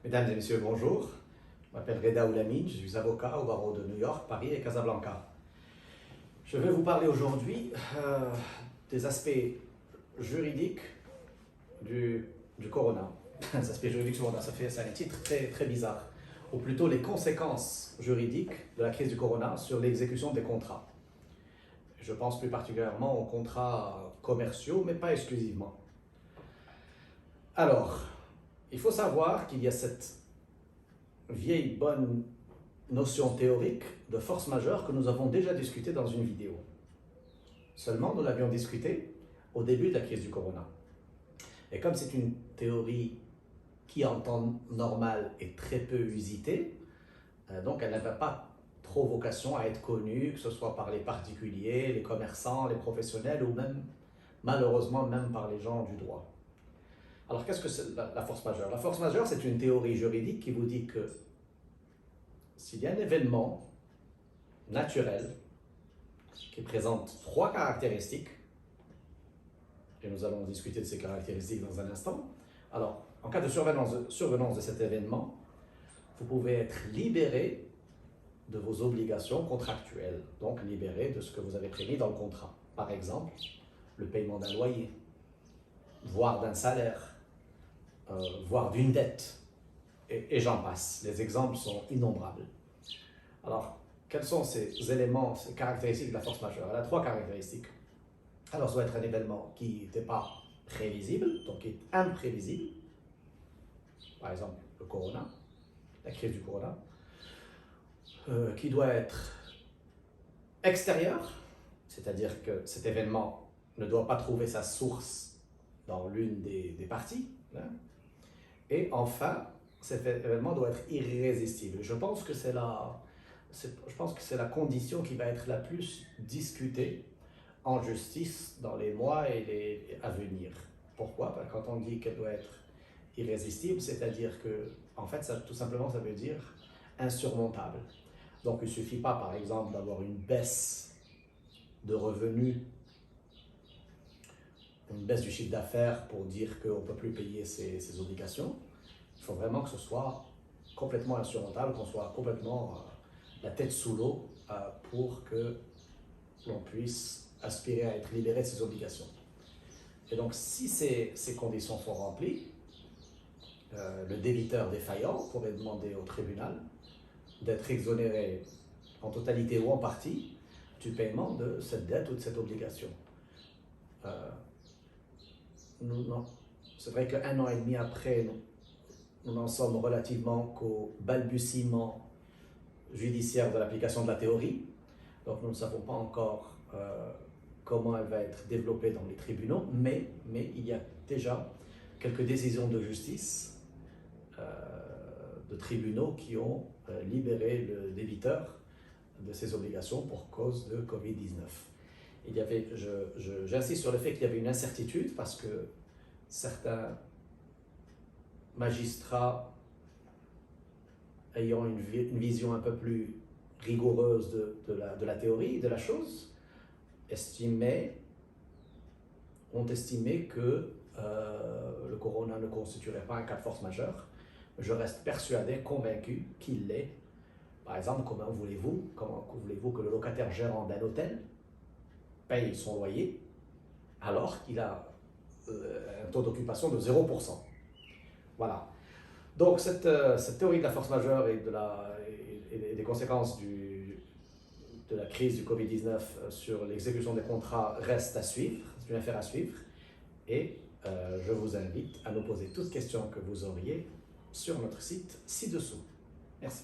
Mesdames et messieurs, bonjour. Je m'appelle Reda Oulamine, je suis avocat au barreau de New York, Paris et Casablanca. Je vais vous parler aujourd'hui des aspects juridiques du corona. Les aspects juridiques du corona, c'est un titre très bizarre. Ou plutôt les conséquences juridiques de la crise du corona sur l'exécution des contrats. Je pense plus particulièrement aux contrats commerciaux, mais pas exclusivement. Alors, il faut savoir qu'il y a cette vieille bonne notion théorique de force majeure que nous avons déjà discutée dans une vidéo. Seulement, nous l'avions discutée au début de la crise du corona. Et comme c'est une théorie qui, en temps normal, est très peu usitée, donc elle n'avait pas trop vocation à être connue, que ce soit par les particuliers, les commerçants, les professionnels ou même, malheureusement, même par les gens du droit. Alors, qu'est-ce que c'est la force majeure? La force majeure, c'est une théorie juridique qui vous dit que s'il y a un événement naturel qui présente trois caractéristiques, et nous allons discuter de ces caractéristiques dans un instant, alors, en cas de survenance de cet événement, vous pouvez être libéré de vos obligations contractuelles, donc libéré de ce que vous avez prévu dans le contrat. Par exemple, le paiement d'un loyer, voire d'un salaire, voire d'une dette, et j'en passe. Les exemples sont innombrables. Alors, quels sont ces éléments, ces caractéristiques de la force majeure? Elle a trois caractéristiques. Alors, ça doit être un événement qui n'était pas prévisible, donc qui est imprévisible. Par exemple, le corona, la crise du corona, qui doit être extérieur, c'est-à-dire que cet événement ne doit pas trouver sa source dans l'une des parties, hein. Et enfin, cet événement doit être irrésistible. Je pense que c'est la condition qui va être la plus discutée en justice dans les mois à venir. Pourquoi? Parce que quand on dit qu'elle doit être irrésistible, c'est-à-dire que, en fait, tout simplement, ça veut dire insurmontable. Donc, il ne suffit pas, par exemple, d'avoir une baisse de revenus, une baisse du chiffre d'affaires pour dire qu'on ne peut plus payer ses obligations. Il faut vraiment que ce soit complètement insurmontable, qu'on soit complètement la tête sous l'eau pour que l'on puisse aspirer à être libéré de ses obligations. Et donc, si ces conditions sont remplies, le débiteur défaillant pourrait demander au tribunal d'être exonéré en totalité ou en partie du paiement de cette dette ou de cette obligation. C'est vrai qu'un an et demi après, nous n'en sommes relativement qu'au balbutiement judiciaire de l'application de la théorie. Donc nous ne savons pas encore comment elle va être développée dans les tribunaux, mais il y a déjà quelques décisions de justice, de tribunaux qui ont libéré le débiteur de ses obligations pour cause de Covid-19. J'insiste sur le fait qu'il y avait une incertitude parce que certains magistrats ayant une vision un peu plus rigoureuse de la théorie, de la chose, ont estimé que le corona ne constituerait pas un cas de force majeure. Je reste persuadé, convaincu qu'il l'est. Par exemple, comment voulez-vous que le locataire gérant d'un hôtel paye son loyer alors qu'il a un taux d'occupation de 0%. Voilà. Donc, cette théorie de la force majeure et des conséquences de la crise du Covid-19 sur l'exécution des contrats reste à suivre. C'est une affaire à suivre. Et je vous invite à nous poser toutes questions que vous auriez sur notre site ci-dessous. Merci.